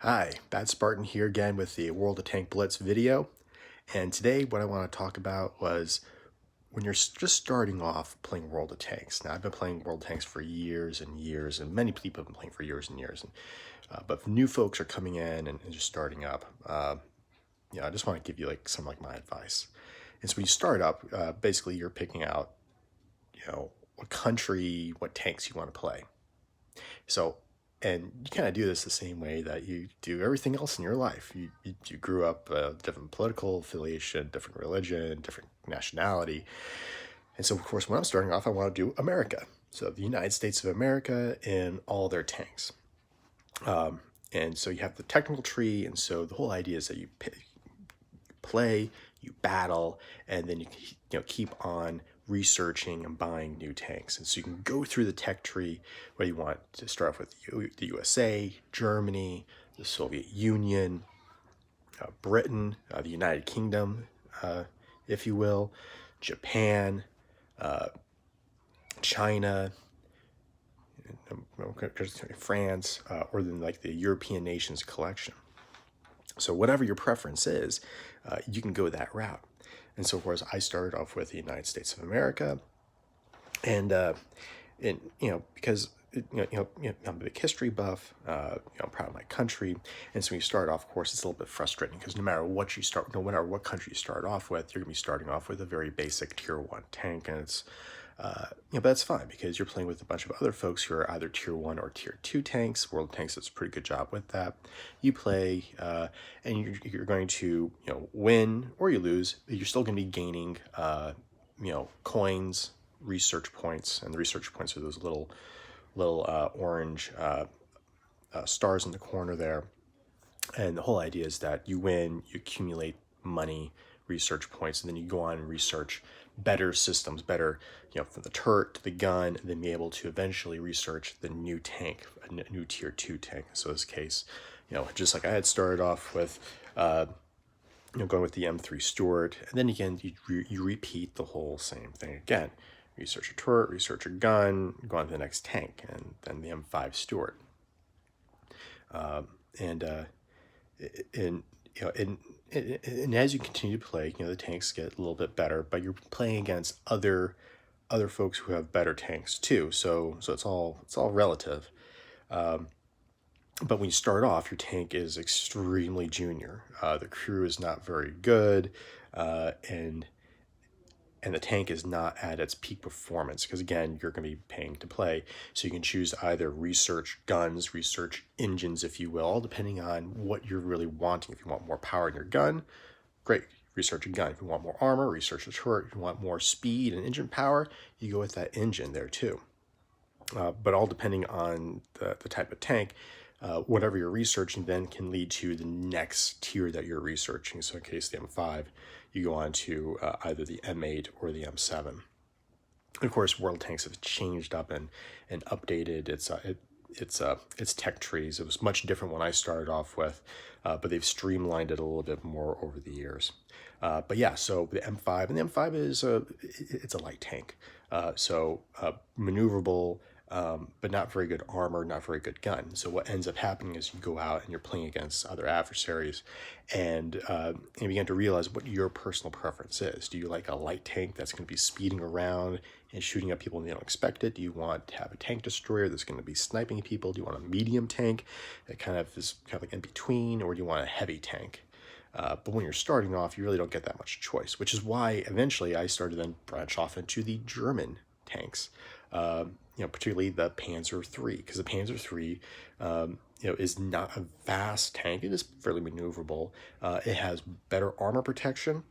Hi, Bad Spartan here again with the World of Tank Blitz video. And today what I want to talk about was when you're just starting off playing World of Tanks. Now I've been playing World of Tanks for years and years, and many people have been playing for years and years. But if new folks are coming in and just starting up, I just want to give you some my advice. And so when you start up, basically you're picking out, what country, what tanks you want to play. So, and you kind of do this the same way that you do everything else in your life. You grew up different political affiliation, different religion, different nationality. And so, of course, when I'm starting off, I want to do America. So the United States of America and all their tanks. And so you have the technical tree. And so the whole idea is that you play, you battle, and then you keep on researching and buying new tanks. And so you can go through the tech tree where you want to start off with the USA, Germany, the Soviet Union, Britain, the United Kingdom, if you will, Japan, China, France, or then the European nations collection. So whatever your preference is, you can go that route. And so, of course, I started off with the United States of America, and because I'm a big history buff, I'm proud of my country, and so when you start off, of course, it's a little bit frustrating because no matter what you start, no matter what country you start off with, you're gonna be starting off with a very basic Tier 1 tank, and it's but that's fine because you're playing with a bunch of other folks who are either Tier 1 or Tier 2 tanks. World Tanks does a pretty good job with that. You play, and you're going to, win or you lose, but you're still going to be gaining, coins, research points, and the research points are those little orange stars in the corner there. And the whole idea is that you win, you accumulate money, research points, and then you go on and research better systems, better, from the turret to the gun, and then be able to eventually research the new tank, a new Tier 2 tank. So in this case, just like I had started off with, going with the M3 Stuart, and then again, you repeat the whole same thing again. Research a turret, research a gun, go on to the next tank, and then the M5 Stuart. And as you continue to play, the tanks get a little bit better, but you're playing against other folks who have better tanks too. So it's all relative. But when you start off, your tank is extremely junior. The crew is not very good, and the tank is not at its peak performance because, again, you're going to be paying to play. So you can choose either research guns, research engines, if you will, all depending on what you're really wanting. If you want more power in your gun, great, research a gun. If you want more armor, research a turret. If you want more speed and engine power, you go with that engine there too. But all depending on the type of tank, whatever you're researching then can lead to the next tier that you're researching. So in case the M5, you go on to either the M8 or the M7. And of course, World Tanks have changed up and updated its tech trees. It was much different when I started off with, but they've streamlined it a little bit more over the years. But yeah, so the M5, and the M5 is it's a light tank, so maneuverable, but not very good armor, not very good gun. So what ends up happening is you go out and you're playing against other adversaries, and you begin to realize what your personal preference is. Do you like a light tank that's going to be speeding around and shooting at people when they don't expect it? Do you want to have a tank destroyer that's going to be sniping people? Do you want a medium tank that kind of is like in between, or do you want a heavy tank? But when you're starting off, you really don't get that much choice, which is why eventually I started then branch off into the German tanks, particularly the Panzer III, because the Panzer III, is not a vast tank. It is fairly maneuverable. It has better armor protection,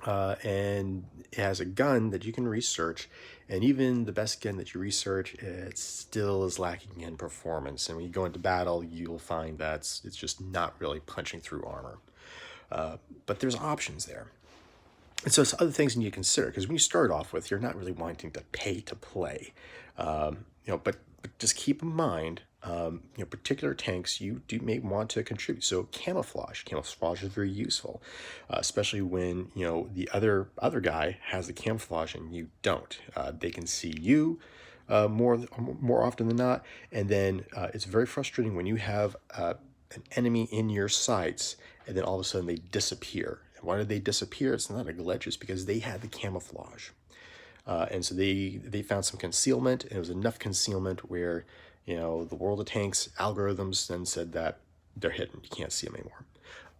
and it has a gun that you can research, and even the best gun that you research, it still is lacking in performance. And when you go into battle, you'll find that it's just not really punching through armor. But there's options there. And so it's other things you need to consider, because when you start off with, you're not really wanting to pay to play. But just keep in mind, particular tanks you may want to contribute. So camouflage is very useful, especially when the other guy has the camouflage and you don't. They can see you more often than not, and then it's very frustrating when you have an enemy in your sights, and then all of a sudden they disappear. And why did they disappear? It's not a glitch, it's because they had the camouflage. And so they found some concealment, and it was enough concealment where, the World of Tanks algorithms then said that they're hidden. You can't see them anymore.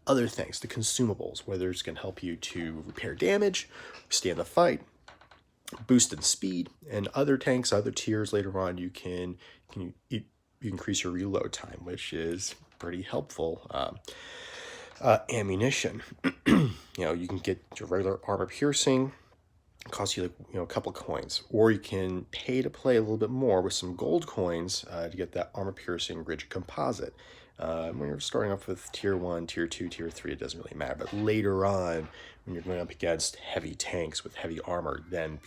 Other things, the consumables, whether it's going to help you to repair damage, stay in the fight, boost in speed, and other tanks, other tiers later on, you increase your reload time, which is pretty helpful. Ammunition, you can get your regular armor piercing. It costs you a couple coins, or you can pay to play a little bit more with some gold coins to get that armor piercing rigid composite. When you're starting off with tier 1, tier 2, tier 3, it doesn't really matter. But later on, when you're going up against heavy tanks with heavy armor, then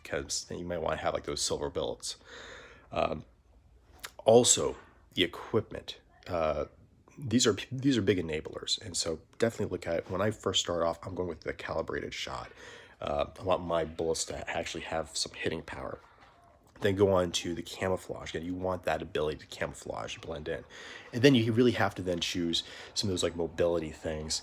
you might want to have like those silver billets. Also, the equipment. These are big enablers, and so definitely look at it. When I first start off, I'm going with the calibrated shot. I want my bullets to actually have some hitting power. Then go on to the camouflage. Again, you want that ability to camouflage, blend in. And then you really have to then choose some of those like mobility things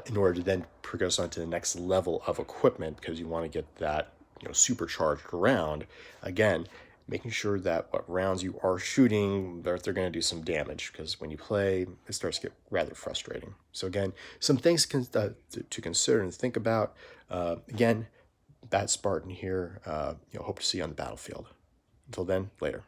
in order to then progress on to the next level of equipment, because you want to get that supercharged round. Again, making sure that what rounds you are shooting, they're going to do some damage, because when you play, it starts to get rather frustrating. So again, some things to consider and think about. Again, Bat Spartan here. Hope to see you on the battlefield. Until then, later.